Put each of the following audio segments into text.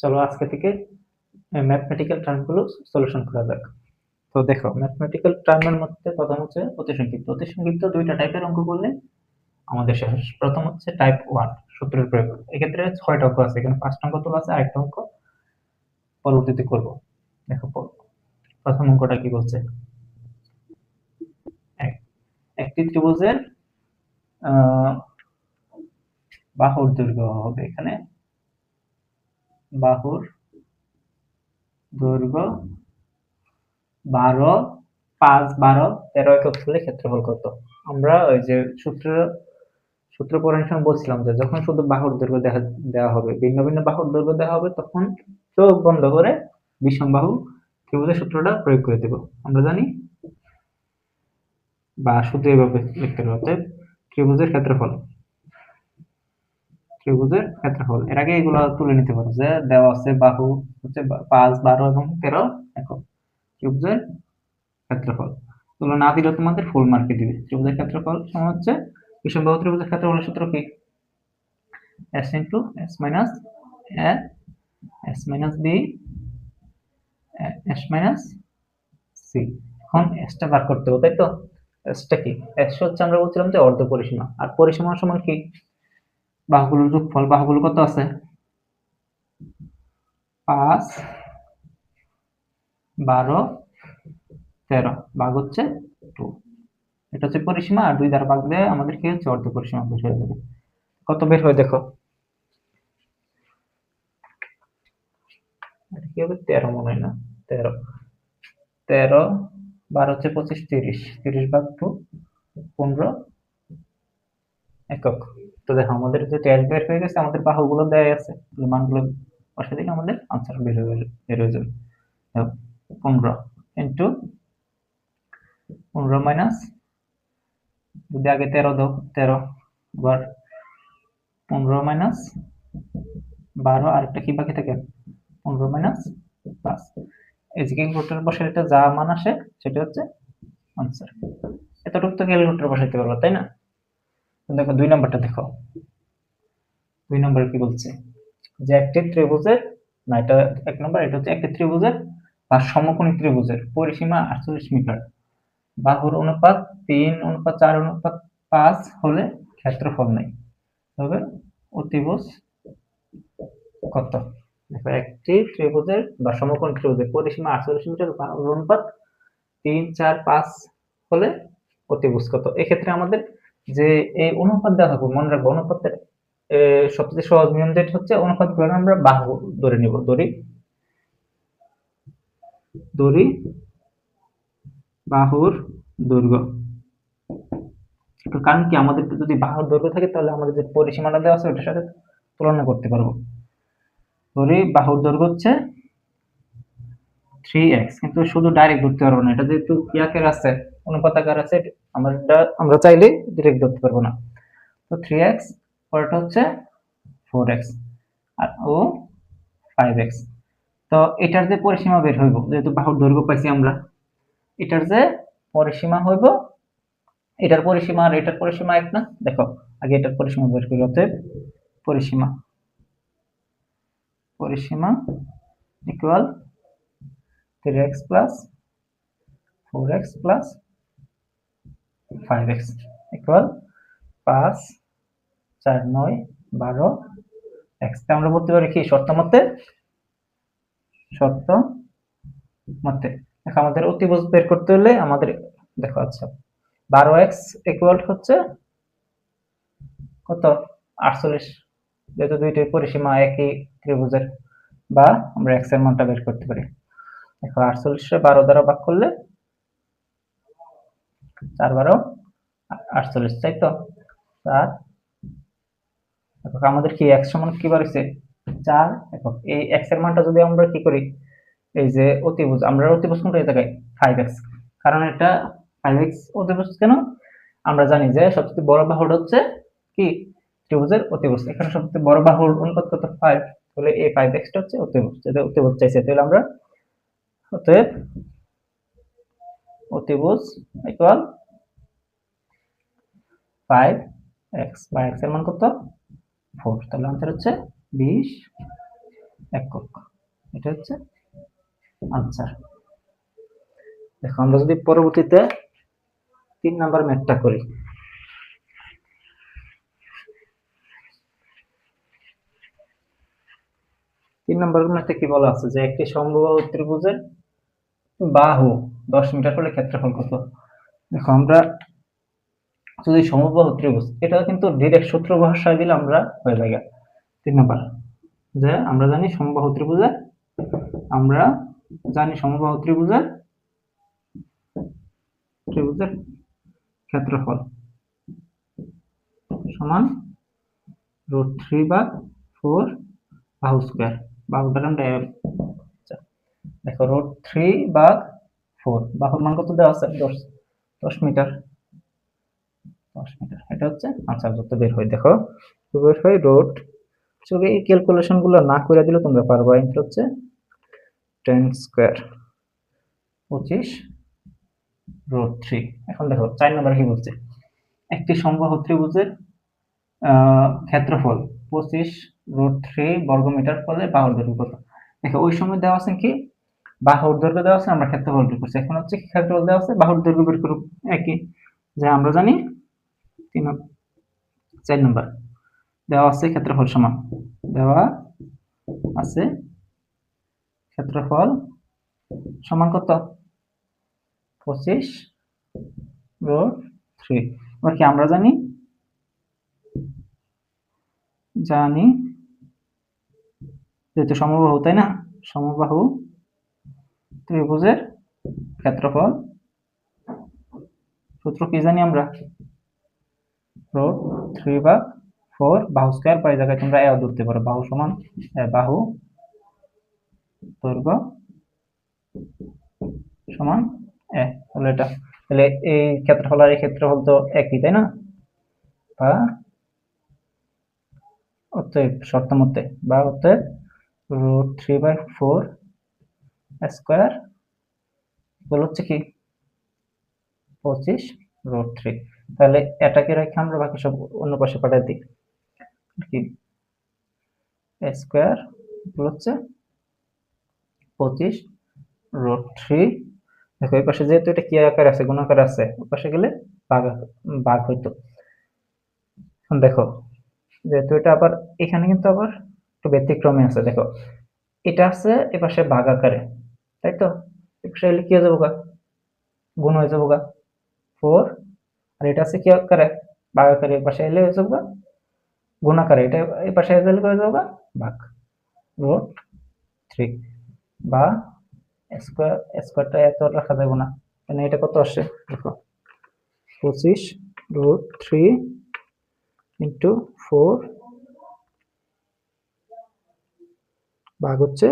চলো আজকে থেকে ম্যাথমেটিক্যাল টার্মগুলো সলিউশন করা যাক। তো দেখো, ম্যাথমেটিক্যাল টার্মের মধ্যে প্রথম হচ্ছে অতি সংক্ষিপ্ত। অতি সংক্ষিপ্ত দুইটা টাইপের অঙ্ক করলে আমাদের শেষ। প্রথম হচ্ছে টাইপ 1 সূত্রের প্রয়োগ। এক্ষেত্রে 6টা অঙ্ক আছে, এখানে 5টা অঙ্ক তোলা আছে, আরেকটা অঙ্ক পরবর্তীতে করব। দেখো প্রথম অঙ্কটা কি বলছে, একটি ত্রিভুজের বাহুর দৈর্ঘ্য হবে, এখানে বাহুর দৈর্ঘ্য 12, 5, 12, 13 একক হলে ক্ষেত্রফল কত? আমরা ওই যে সূত্র পড়ানোর সময় বলছিলাম যে যখন শুধু বাহুর দৈর্ঘ্য দেওয়া হবে, ভিন্ন ভিন্ন বাহুর দৈর্ঘ্য দেওয়া হবে, তখন চোখ বন্ধ করে বিষমবাহু ত্রিভুজের সূত্রটা প্রয়োগ করে দেব। আমরা জানি, বা শুধু এভাবে লিখতে হবে, ত্রিভুজের ক্ষেত্রফল, এর আগে এগুলো তুলে নিতে পারো যে দেওয়া আছে বাহু হচ্ছে 5, 12 এবং 13 একক। ত্রিভুজের ক্ষেত্রফল এগুলো না দিলে তোমাদের ফুল মার্কে দিবে। ত্রিভুজের ক্ষেত্রফল সমান হচ্ছে বিষমবাহু ত্রিভুজের ক্ষেত্রফলের সূত্র কি? s into s minus a s minus b s minus c। এখন s টা বার করতে হবে, তাই তো? s টা কি? s হচ্ছে আমরা বলছিলাম যে অর্ধ পরিসীমা, আর পরিসীমা সমান কি? বাহুগুলোর যোগফল। বাহুগুলো কত আছে? 5, 12, 13, ভাগ হচ্ছে 2। এটা হচ্ছে পরিসীমা, আর 2 দ্বারা ভাগ দিলে আমাদের কি হচ্ছে? অর্ধ পরিসীমা বের হয়ে যাবে। কত বের হয় দেখো, এটা কি হবে? 13 মনে হয় না, 13, 13, 12 হচ্ছে 25, 30, 30 ভাগ 2, 15 একক। তো দেখো আমাদের যে ট্যাগ বের হয়ে গেছে, আমাদের বাহুগুলো দেয়া আছে, মানগুলো বসে দিলে আমাদের আনসার বের হয়ে যাবে। 15 ইন্টু 15 মাইনাস, যদি আগে 13 দাও, 13 আবার 15 মাইনাস 12, আরেকটা কি বাকি থাকে? 15 মাইনাস 5। এই যে ক্যালকুলেটর বসে এটা যা মান আসে সেটা হচ্ছে আনসার। এতটুকু তো ক্যালকুলেটর বসাইতে পারবো, তাই না? দেখো 2 নাম্বারটা দেখো, 2 নম্বরে কি বলছে যে একটি ত্রিভুজের, না এটা 1 নম্বর, এটা হচ্ছে একটি ত্রিভুজের বা সমকোণী ত্রিভুজের পরিসীমা 48 মিটার, বাহুর অনুপাত 3:4:5 হলে ক্ষেত্রফল নেই। তবে অতিভুজ কত? দেখো একটি ত্রিভুজের বা সমকোণী ত্রিভুজের পরিসীমা 48 মিটার, বাহুর অনুপাত 3, 4, 5 হলে অতিভুজ কত? এক্ষেত্রে আমাদের যে এই অনুপাত দেওয়া হবে, মনে রাখবো অনুপাতের সবচেয়ে সহজ নিয়ম যেটা হচ্ছে অনুপাত করে আমরা বাহু ধরে নিব, দড়ি বাহুর দৈর্ঘ্য। কারণ কি, আমাদের যদি বাহুর দৈর্ঘ্য থাকে তাহলে আমাদের যে পরিসীমাটা দেওয়া আছে ওটার সাথে তুলনা করতে পারবো। দড়ি বাহুর দৈর্ঘ্য হচ্ছে 3x, কিন্তু শুধু ডাইরেক্ট ধরতে পারবো না, এটা যেহেতু কি আকার আছে, অনুপাত আকার আছে, আমরা চাইলে ডিরেক্ট ধরতে পারবো না। তো 3x, পরেরটা হচ্ছে 4x, আর ও 5x। তো এটার যে পরিসীমা বের হইব, যেহেতু বাহুর দৈর্ঘ্য পাইছি আমরা, এটার যে পরিসীমা হইব, এটার পরিসীমা আর এটার পরিসীমা এক না? দেখো আগে এটার পরিসীমা বের করি। অতএব পরিসীমা equal 3x plus 4x plus 5x equal 5, 4, 9, 12 x। আমরা বলতে পারি কি শর্ত মতে, দেখো আমাদের অতিভুজ বের করতে হলে আমাদের, দেখো আচ্ছা 12x ইকুয়াল হচ্ছে কত? 48, যেহেতু দুইটাই পরিসীমা একই ত্রিভুজের, বা আমরা x এর মানটা বের করতে পারি। দেখো 48 কে 12 দ্বারা ভাগ করলে 4, 12, 48, তাই তো? 4, দেখো আমাদের কি x সমান কি বাড়ছে? 4 একক। এই x এর মানটা যদি আমরা কি করি, এই যে অতিভুজ, আমরা অতিভুজ কোনটা এই জায়গায় 5x, কারণ এটা 5x অতিভুজ কেন? আমরা জানি যে সবচেয়ে বড় বাহুটা হচ্ছে কি ত্রিভুজের অতিভুজ। এখানে সবচেয়ে বড় বাহুর অনুপাত কত? 5, তাহলে এই 5x টা হচ্ছে অতিভুজ, যেটা অতিভুজ চাইছে, তাহলে আমরা অতএব অতিভুজ ইকুয়াল 5x, বা x এর মান কত? 4। তাহলে আনসার হচ্ছে 20 একক। এটা হচ্ছে আনসার। দেখো আমরা যদি পরবর্তীতে 3 নাম্বার ম্যাথটা করি, 3 নাম্বার ম্যাথে কি বলা আছে যে একটি সমবাহু ত্রিভুজের বাহু 10 মিটার হলে ক্ষেত্রফল কত? দেখো আমরা যদি সমবাহু ত্রিভুজ, এটা কিন্তু ডিরেক্ট সূত্র ভাষায় দিলে আমরা হয়ে যায় 3 নাম্বার, যে আমরা জানি সমবাহু ত্রিভুজের ত্রিভুজের ক্ষেত্রফল সমান √3/4 বাহু স্কয়ার। বাহুটার নাম দেখো √3/4, বাহুর মান কত দেওয়া আছে? 10 মিটার। 10 মিটার, এটা হচ্ছে আনসার যত বের হয়। দেখো বের হয় রুট, চোখে এই ক্যালকুলেশন গুলো না করে দিলে তোমরা পারবা। এটা হচ্ছে 10 স্কয়ার 25 √3। এখন দেখো 4 নম্বর কি বলছে, একটি সমবাহু ত্রিভুজের ক্ষেত্রফল 25 √3 বর্গমিটার হলে বাহুর দৈর্ঘ্য কত? দেখো ওই সময় দেওয়া আছে কি বাহুর দৈর্ঘ্য দেওয়া আছে, আমরা ক্ষেত্রফল বের করছি। এখন হচ্ছে ক্ষেত্রফল দেওয়া আছে, বাহুর দৈর্ঘ্য বের করব। একই যে আমরা জানি 4 নম্বর দেওয়া আছে ক্ষেত্রফল সমান, দেওয়া আছে ক্ষেত্রফল সমান কত? 25 √3। এবার কি আমরা জানি যেহেতু সমবাহু, তাই না? সমবাহু ত্রিভুজের ক্ষেত্রফল সূত্র কি জানি আমরা? √3/4 বাহু স্কয়ার, পাই জায়গায় তোমরা এও ধরতে পারো। বাহু সমান বাহু দৈর্ঘ্য সমান তাহলে এটা, তাহলে এই ক্ষেত্রফল আর এই ক্ষেত্রফল তো একই, তাই না? বা অতএব শর্ত মতে অতএব √3/4 স্কয়ার হচ্ছে কি 25 √3। তাহলে এটাকে রেখে আমরা বাকি সব অন্য পাশে পাঠিয়ে দিই, কি স্কয়ার হচ্ছে 25 √3। দেখো এই পাশে যেহেতু এটা কি আকার আছে, গুণ আকার আছে, ওই পাশে গেলে ভাগ হইতো। এখন দেখো যেহেতু এটা আবার এখানে কিন্তু আবার একটু ব্যতিক্রমে আছে। দেখো এটা আছে এ পাশে ভাগ আকারে, তাই তো? এ পাশে এলে কি হয়ে যাবো? গুণ হয়ে যাবো 4, আর এটা আছে কি আকারে? ভাগ আকারে। এ পাশে এলে হয়ে যাবো গুণ আকারে, এটা এই পাশে এলে হয়ে যাবো ভাগ √3 বা স্কয়ারটা এত রাখা যাবে না, কারণ এটা কত আসে দেখো 25 √3 ইন্টু 4 ভাগ হচ্ছে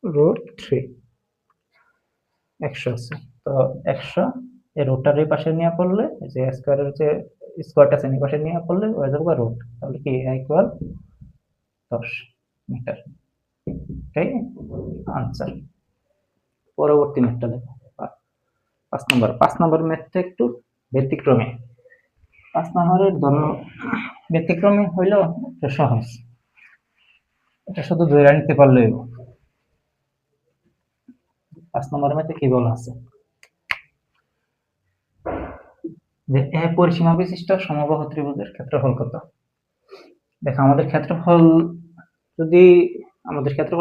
√3, 100 আছে। তো 100 এর রুটটার এই পাশে নিয়ে পড়লে, যে স্কয়ারের যে স্কয়ারটা আছে এই পাশে নিয়ে পড়লে হয়ে যাবে রুট, তাহলে কি ইকুয়াল 10 মিটার। এটাই আনসার। পরবর্তী ম্যাথটা দেখো 5 নম্বর ম্যাথটা একটু ব্যতিক্রমী। 5 নম্বরের ধরো ব্যতিক্রমী হইলেও একটু সহজ, এটা শুধু ধরে নিতে পারলেই। 5 নম্বর ম্যাথে কি বলা আছে যে পরিসীমা বিশিষ্ট সমবাহু ত্রিভুজের ক্ষেত্রফল কত? দেখো আমাদের ক্ষেত্রফল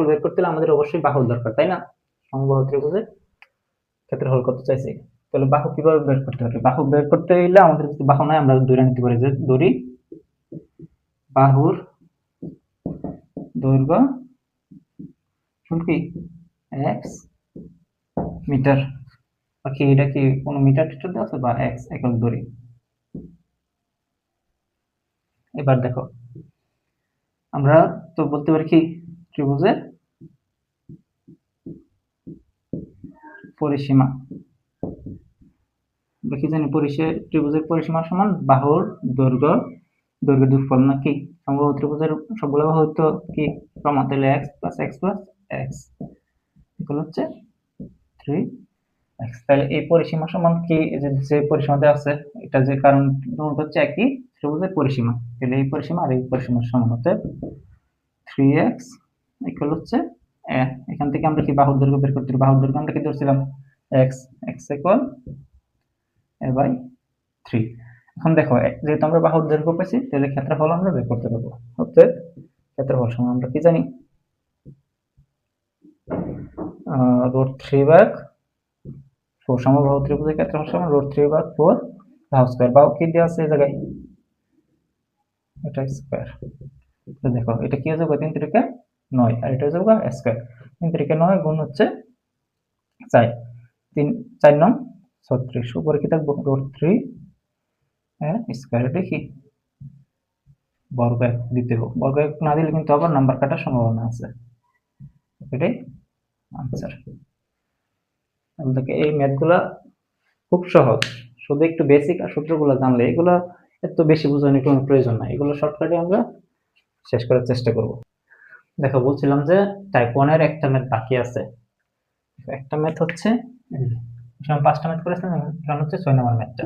বের করতে হলে আমাদের অবশ্যই বাহুর দরকার, তাই না? সমবাহু ত্রিভুজের ক্ষেত্রফল কত চাইছে, তাহলে বাহু কিভাবে বের করতে হবে? বাহু বের করতে হলে আমাদের যদি বাহু নাই, আমরা ধরে নিতে পারি যে দড়ি বাহুর দৈর্ঘ্য কি x মিটার, বাকি এটা কি কোনো মিটার টিটার দেওয়া আছে বা x একক দড়ি। এবার দেখো আমরা তো বলতে পারি কি ত্রিভুজের পরিসীমা, কি জানি ত্রিভুজের পরিসীমা সমান বাহুর দৈর্ঘ্যের যোগফল, নাকি? সমবাহু ত্রিভুজের সবগুলো বাহু তো কি সমান, তাহলে x plus x plus x equal হচ্ছে 3x। তাহলে এই পরিসীমা সমান কি, যে পরিসীমাতে আছে এটা, যে কারণ হচ্ছে একই ত্রিভুজের পরিসীমা, তাহলে এই পরিসীমা আর এই পরিসীমার সমান হতে 3x ইকুয়াল হচ্ছে এখান থেকে আমরা কি বাহুর দৈর্ঘ্য বের করতে, বাহুর দৈর্ঘ্য আমরা কি ধরছিলাম x, x equal a by 3। এখন দেখো যেহেতু আমরা বাহুর দৈর্ঘ্য পেয়েছি তাহলে ক্ষেত্রফল আমরা বের করতে পারবো। অতএব ক্ষেত্রফল সমান আমরা কি জানি, √3/4 সমবাহু ত্রিভুজের ক্ষেত্রফল সমান √3/4 বাহু স্কয়ার। বাহু কি দেওয়া আছে এই জায়গায়, এটা স্কয়ার। তো দেখো এটা কি হয়ে যাবে 3 3 9 আর এটা হয়ে যাবে স্কয়ার। 3 3 9 গুণ হচ্ছে 4, 3 4 9 36, উপরে কি থাকবে √3 স্কয়ার। এটা কি বর্গ এক দিতে হবে, বর্গ এক না দিলে কিন্তু আবার নাম্বার কাটার সম্ভাবনা আছে। এটাই আনসার। এই ম্যাথগুলা খুব সহজ, শুধু একটু বেসিক আর সূত্রগুলো জানলে, এগুলো এত বেশি বোঝানোর কোনো প্রয়োজন নাই, এগুলো শর্টকাটে আমরা শেষ করার চেষ্টা করব। দেখো বলছিলাম যে টাইপ 1 এর একটা ম্যাথ বাকি আছে। একটা ম্যাথ হচ্ছে 5টা ম্যাথ করেছিলাম, এখন হচ্ছে 6 নম্বর ম্যাথটা।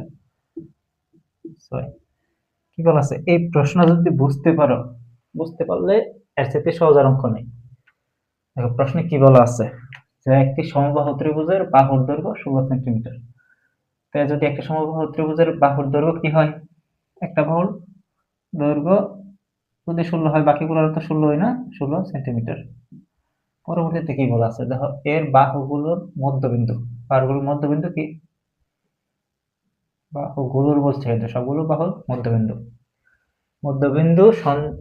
6 কি বলা আছে, এই প্রশ্ন যদি বুঝতে পারো, বুঝতে পারলে এর থেকে সহজ আর অঙ্ক নেই। দেখো প্রশ্নে কি বলা আছে যে একটি সমবাহু ত্রিভুজের বাহুর দৈর্ঘ্য 16 সেন্টিমিটার। তাই যদি একটা সমবাহু ত্রিভুজের বাহুর দৈর্ঘ্য কি হয়, একটা বাহুর দৈর্ঘ্য যদি 16 হয় বাকিগুলোর তো 16 হয় না, 16 সেন্টিমিটার। পরবর্তীতে কি বলা আছে দেখো, এর বাহুগুলোর মধ্যবিন্দু, বাহুগুলোর মধ্যবিন্দু কি, বাহুগুলোর বলছে সবগুলো বাহুর মধ্যবিন্দু, মধ্যবিন্দু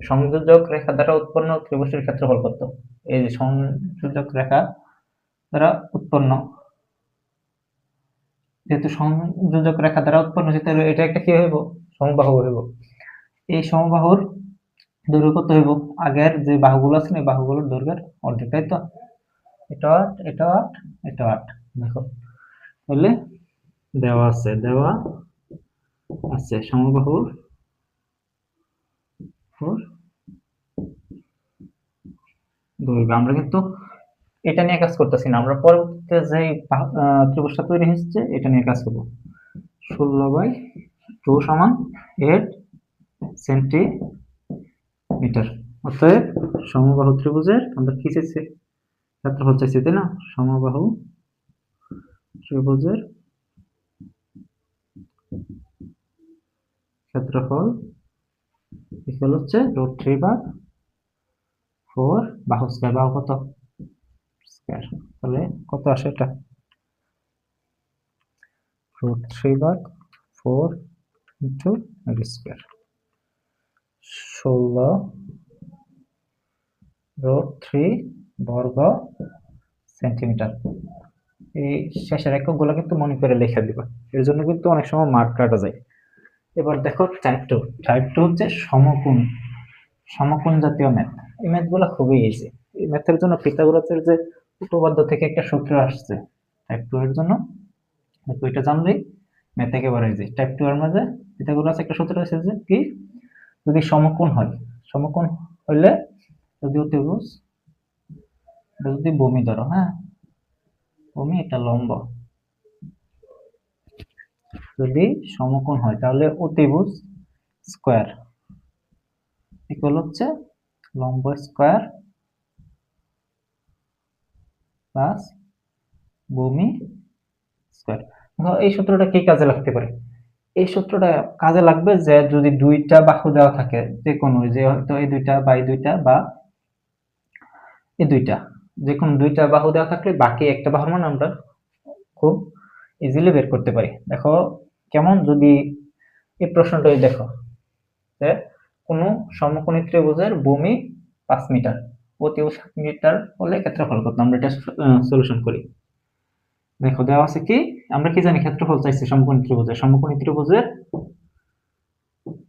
সংযোজক রেখা দ্বারা উৎপন্ন ত্রিভুজের ক্ষেত্রফল কত। এই যে সংযোজক রেখা দ্বারা উৎপন্ন, যেহেতু সংযোজক রেখা দ্বারা উৎপন্ন হচ্ছে তাহলে এটা একটা কি হইব, সমবাহু হইব। এই সমবাহুর দৈর্ঘ্য কত হইব, আগের যে বাহুগুলো আছে না বাহুগুলোর দৈর্ঘ্যের অর্ধেক, তাই তো। এটা 8, এটা 8, এটা 8। দেখো তাহলে দেওয়া আছে সমবাহুর দৈর্ঘ্য। আমরা কিন্তু এটা নিয়ে কাজ করতেছি না, আমরা পরবর্তীতে যে ত্রিভুজটা তৈরি হচ্ছে এটা নিয়ে কাজ করব। 16/2 সমান 8 সেন্টিমিটার। অতএব সমবাহু ত্রিভুজের আমরা কি চাইছি, ক্ষেত্রফল চাইছি তাই না। সমবাহু ত্রিভুজের ক্ষেত্রফল ইকুয়াল হচ্ছে √3/4 বাহু স্কয়ার। বাহু কত স্কয়ার, তাহলে কত আসে এটা, √3/4 ইন্টু স্কয়ার, 16√3 বর্গ সেন্টিমিটার। এই শেষের এককগুলো কিন্তু মনে করে লিখে দিবা, এর জন্য কিন্তু অনেক সময় মার্ক কাটা যায়। এবার দেখো টাইপ 2 হচ্ছে সমকোণ জাতীয় ম্যাথ। এই ম্যাথগুলো খুবই ইজি। এই ম্যাথের জন্য পিথাগোরাসের যে উপপাদ্য থেকে একটা সূত্র আসছে টাইপ 2 এর জন্য, দেখো এটা জানলেই ম্যাথ একেবারে ইজি। টাইপ 2 এর মধ্যে পিথাগোরাস একটা সূত্র আছে যে কি, যদি সমকোণ হয়, সমকোণ হইলে যদি অতিভুজ, যদি ভূমি ধরো, হ্যাঁ ভূমি এটা লম্ব, যদি সমকোণ হয় তাহলে অতিভুজ স্কয়ার ইকুয়াল হচ্ছে লম্ব স্কয়ার প্লাস ভূমি স্কয়ার। এই সূত্রটা কি কাজে লাগতে পারে, এই সূত্রটা কাজে লাগবে যে যদি দুইটা বাহু দেওয়া থাকে, যে কোনো, যে হয়তো এই দুইটা বা এই দুইটা বা এই দুইটা, যে কোনো দুইটা বাহু দেওয়া থাকলে বাকি একটা বাহুর মান আমরা খুব ইজিলি বের করতে পারি। দেখো কেমন, যদি এই প্রশ্নটাই দেখো যে কোন সমকোণী ত্রিভুজের ভূমি 5 মিটার, অতিভুজ 7 মিটার হলে ক্ষেত্রফল কত, আমরা এটা সলিউশন করি। দেখো দেওয়া আছে কি, আমরা কি জানি ক্ষেত্রফল চাইছি সমকোণী ত্রিভুজের, সমকোণী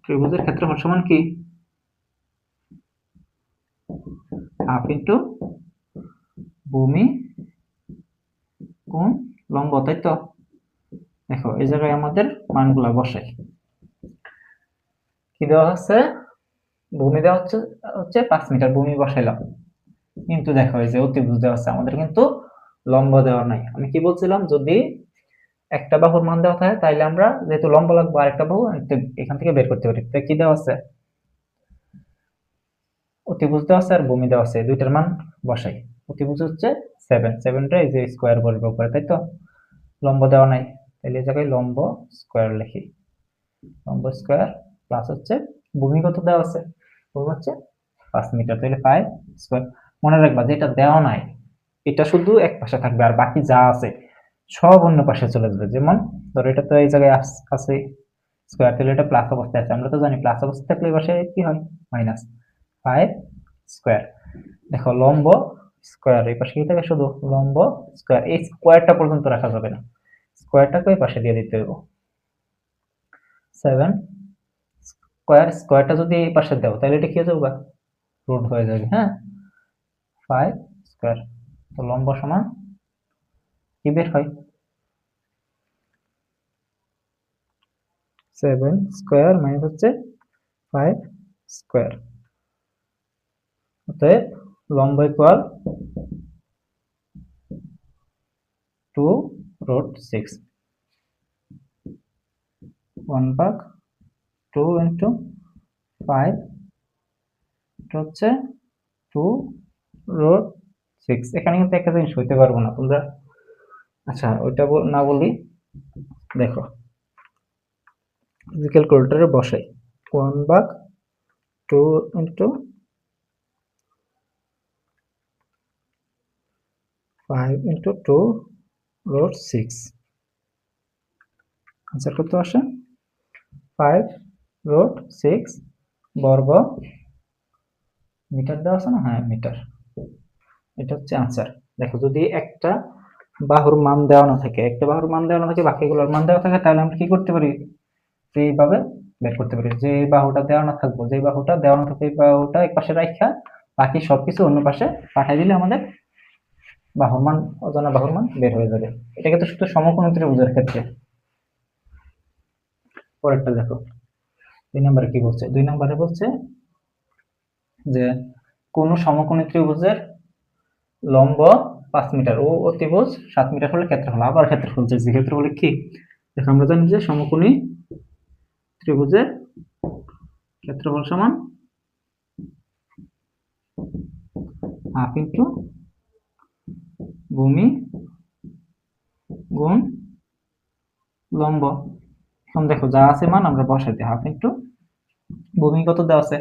ত্রিভুজের ক্ষেত্রফল সমান কি, হাফ ইন্টু ভূমি কোণ লম্ব, তাই তো। দেখো এই জায়গায় আমাদের মানগুলা বসাই, কি দেওয়া আছে, ভূমি দেওয়া হচ্ছে 5 মিটার, ভূমি বসাইলাম। কিন্তু দেখো এই যে অতিভুজ দেওয়া আছে, আমাদের কিন্তু লম্ব দেওয়া নাই। আমি কি বলছিলাম, যদি একটা বাহুর মান দেওয়া থাকে তাইলে আমরা যেহেতু লম্ব লাগবে আরেকটা বাহু এখান থেকে বের করতে পারি। তাই কি দেওয়া আছে, অতিভুজ দেওয়া আছে আর ভূমি দেওয়া আছে, দুইটার মান বসাই। অতিভুজ হচ্ছে 7, 7টা এই যে স্কোয়ার বসবে উপরে, তাই তো? লম্ব দেওয়া নাই, তাহলে এই জায়গায় লম্ব স্কোয়ার লিখি। লম্ব স্কোয়ার প্লাস হচ্ছে ভূমি কত দেওয়া আছে, ভূমি হচ্ছে 5 মিটার, তাহলে 5 স্কোয়ার। মনে রাখবা যেটা দেওয়া নাই এটা শুধু এক পাশে থাকবে, আর বাকি যা আছে সব অন্য পাশে চলে যাবে। যেমন ধরো এটা তো এই জায়গায় আছে স্কোয়ার, তাহলে এটা প্লাস অবস্থায় আছে, আমরা তো জানি প্লাস অবস্থায় থাকলে এই পাশে কি হয়, মাইনাস 5 স্কোয়ার। দেখো লম্ব স্কোয়ার, এই পাশে কি থাকে, শুধু লম্ব স্কোয়ার, এই স্কোয়ারটা পর্যন্ত রাখা যাবে না, স্কোয়ারটাকে ওই পাশে দিয়ে দিতে হবে। 7 স্কোয়ার, স্কোয়ারটা যদি এই পাশে দাও তাহলে এটা কি হয়ে যাবে, রুট হয়ে যাবে। হ্যাঁ, 5 স্কোয়ার, তো লম্ব সমান কি বের হয়, 7 স্কোয়ার মাইনাস হচ্ছে 5 স্কোয়ার। অতএব লম্ব ইকুয়াল 2 রুট 6, 1/2 ইন্টু 5, এটা হচ্ছে 2 রুট 6। এখানে কিন্তু একটা জিনিস হইতে পারবো না তোমরা, আচ্ছা ওইটা না বলি, দেখো ক্যালকুলেটরে বসাই, 1/2 ইন্টু 5 ইন্টু 2 রুট 6, আনসার কত আসে, 5 রুট 6 বর্গ মিটার দেওয়া আছে না, হ্যাঁ মিটার, এটা হচ্ছে আনসার। দেখো যদি একটা বাহুর মান দেওয়া না থাকে, একটা বাহুর মান দেওয়া না থাকে, বাকিগুলোর মান দেওয়া থাকে, তাহলে আমরা কি করতে পারি, এইভাবে বের করতে পারি। যে বাহুটা দেওয়া না থাকবো, যে বাহুটা দেওয়া না থাকবে এই বাহুটা এক পাশে রাখা, বাকি সবকিছু অন্য পাশে পাঠিয়ে দিলে আমাদের বাহুর মান, অজানা বাহুর মান বের হয়ে যাবে। এটা কিন্তু শুধু সমকোণী ত্রিভুজের ক্ষেত্রে। পরেরটা দেখো, 2 নম্বরে কি বলছে, 2 নম্বরে বলছে যে কোন সমকোণী ত্রিভুজের লম্ব 5 মিটার ও অতিভুজ 7 মিটার হলে ক্ষেত্রফল, আবার ক্ষেত্রফল চাইছে। ক্ষেত্রফল কি, দেখো আমরা জানি যে সমকোণী ত্রিভুজের ক্ষেত্রফল সমান হাফ ইন্টু ভূমি গুণ লম্ব। এখন দেখো যা আছে মান আমরা বসাই দিই, হাফ ইন্টু ভূমি কত দেওয়া আছে,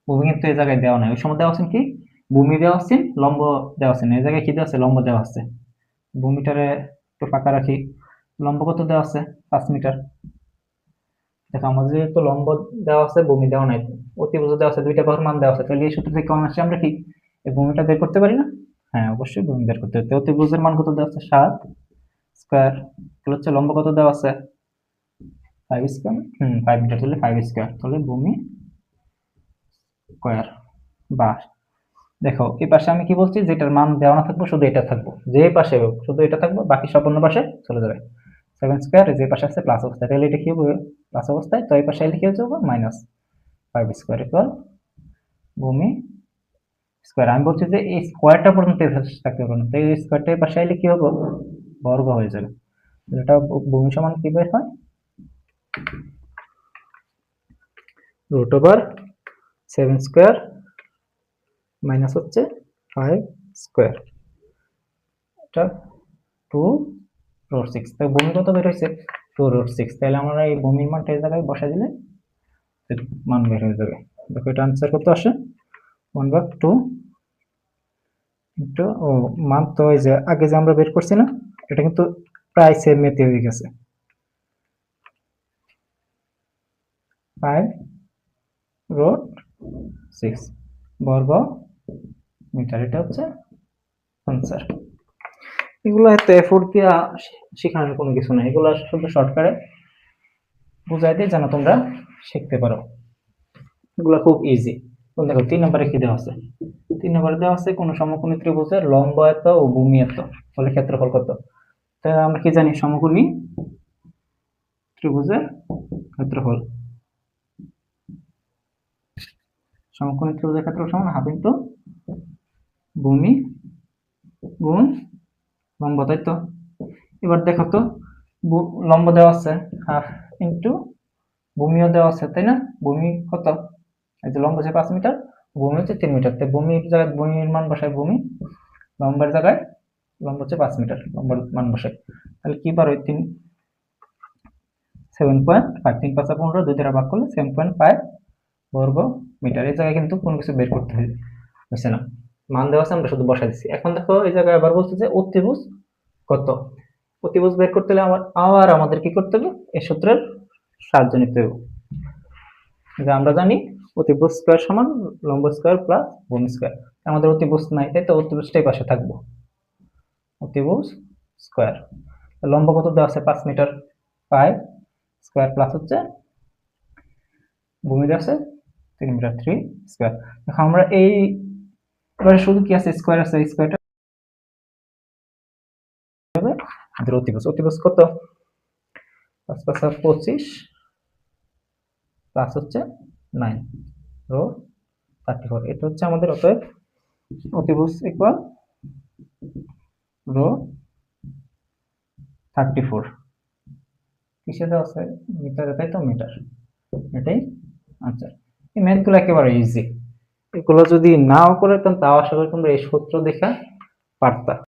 ভূমি কিন্তু এই জায়গায় দেওয়া নাই, ওই সময় দেওয়া আছে কি, ভূমি দেওয়া আছে, লম্ব দেওয়া আছে না, এই জায়গায় কি দেওয়া আছে, লম্ব দেওয়া আছে। ভূমিটারে একটু ফাঁকা রাখি, লম্ব কত দেওয়া আছে, 5 মিটার। দেখো আমাদের যেহেতু লম্ব দেওয়া আছে, ভূমি দেওয়া নাই, অতিভুজ দেওয়া আছে, দুইটা বাহুর মান দেওয়া আছে, তাহলে এই সূত্র থেকে অনায়াসে আমরা কি এই ভূমিটা বের করতে পারি না? হ্যাঁ অবশ্যই ভূমি বের করতে হবে। অতিভুজের মান কত দেওয়া আছে, 7 স্কয়ার, তাহলে হচ্ছে লম্ব কত দেওয়া আছে, 5 স্কয়ার, 5 মিটার, তাহলে 5 স্কয়ার, তাহলে ভূমি স্কয়ার। বা দেখো এই পাশে আমি কি বলছি, যেটার মান দেওয়া না থাকবো শুধু এটা থাকবো, যে পাশে হোক শুধু এটা থাকবো, বাকি সব অন্য পাশে চলে যাবে। 7 স্কয়ার, যে পাশে আছে প্লাস অবস্থায়, তাহলে এটা কি হবে, প্লাস অবস্থায়, তো এই পাশে এলে কি হয়ে যাবে, মাইনাস 5 স্কয়ার ইকুয়াল ভূমি স্কয়ার। আমি বলছি যে এই স্কয়ারটা পর্যন্ত থাকতে পারবে না, তো এই স্কয়ারটা এই পাশে এলে কি হবে, বর্গ হয়ে যাবে। এটা ভূমি সমান কি বের হয়, রুট ওভার 7 স্কয়ার মাইনাস হচ্ছে 5 স্কয়ার, এটা 2 রুট 6, তাই ভূমি কত বের হয়েছে, 2 রুট 6। তাহলে আমরা এই ভূমির মানটা এই জায়গায় বসা দিলে মান বের হয়ে যাবে। দেখো এটা আনসার কত আসে, 1/2 ইন্টু, ও মান তো ওই যে আগে যে আমরা বের করছি না, এটা কিন্তু প্রায় সেম মেতে হয়ে গেছে, 5 রুট 6 বর্গ মিটার, এটা হচ্ছে আনসার। এগুলো এত এফোর্ট দিয়ে শেখানোর কোনো কিছু নাই, এগুলো শুধু শর্টকাটে বুঝাই দিয়ে যেন তোমরা শিখতে পারো, এগুলো খুব ইজি। দেখো 3 নম্বরে কি দেওয়া আছে, 3 নম্বরে দেওয়া আছে কোন সমকোণী ত্রিভুজের লম্ব এত ও ভূমি এত হলে ক্ষেত্রফল কত। তা আমরা কি জানি, সমকোণী ত্রিভুজের ক্ষেত্রফল, সমকোণী ত্রিভুজের ক্ষেত্রফল সমান হাফ ইন্টু ভূমি গুণ লম্ব, তাই তো? এবার দেখো তো লম্ব দেওয়া আছে হাফ ইন্টু ভূমিও দেওয়া আছে, তাই না? ভূমি কত, এই যে লম্ব যে 5 মিটার, ভূমি হচ্ছে 3 মিটার, তাই ভূমির জায়গায় ভূমির মান বসায় ভূমি, লম্বের জায়গায় লম্ব হচ্ছে 5 মিটার, লম্বের মান বসায়। তাহলে কি বার হয় 7.5, 3 5 15, 2 দ্বারা ভাগ করলে 7.5 বর্গ মিটার। এই জায়গায় কিন্তু কোনো কিছু বের করতে হয়েছে না, মান দেওয়া আছে, আমরা শুধু বসাই দিচ্ছি। এখন দেখো এই জায়গায় আবার বলছে যে অতিভুজ কত। অতিভুজ বের করতে হলে আবার আমাদের কি করতে হবে, এই সূত্রের সাহায্য নিতে হবে। যে আমরা জানি অতিভুজ স্কয়ার সমান লম্ব স্কয়ার প্লাস ভূমি স্কয়ার। আমাদের অতিভুজ নাই, তাই তো অতিভুজটাই পাশে থাকবো। অতিভুজ স্কয়ার, লম্ব কত দেওয়া আছে 5 মিটার, 5 স্কয়ার প্লাস হচ্ছে ভূমি দেওয়া আছে 3 মিটার, 3 স্কয়ার। দেখো আমরা এই এবারে শুধু কি আছে, স্কয়ার আছে, স্কয়ারটা হবে আমাদের অতিভুজ। অতিভুজ কত, 5 5 25 প্লাস হচ্ছে 9 রো 34। এটা হচ্ছে আমাদের অতএব অতিভুজ ইকুয়াল রো 34। কিসে দেওয়া আছে, মিটারে, তাই তো, মিটার। এটাই আচ্ছা, এই ম্যাথগুলো একেবারে ইজি। এগুলো যদি নাও করে তাও আশা করি তোমরা এই সূত্র দেখা পারতা।